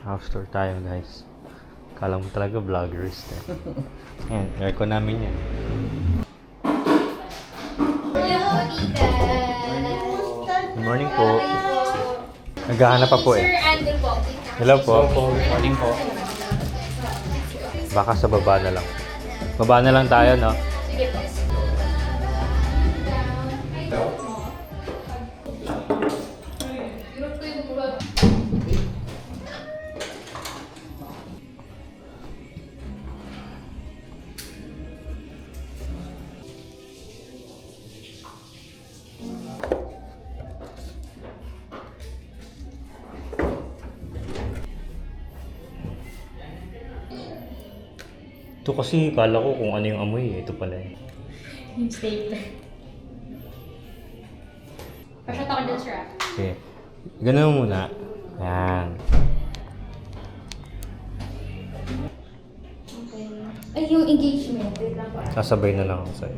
House tour tayo guys. Kala mo talaga vloggers eh. Ayan, aircon namin yan. Hello, tita. Good morning po. Naghahanap pa po eh. Sir Andrew po. Hello po. Good morning po. Baka sa baba na lang. Baba na lang tayo, no? Sige po. Ito kasi kala ko kung ano yung amoy eh. Ito pala eh. Yung stapler. Pasyat ako dyan, sir. Okay. Ganun mo muna. Yan. Okay. Ay, yung engagement. Wait lang po. Sasabay na lang ako sa'yo.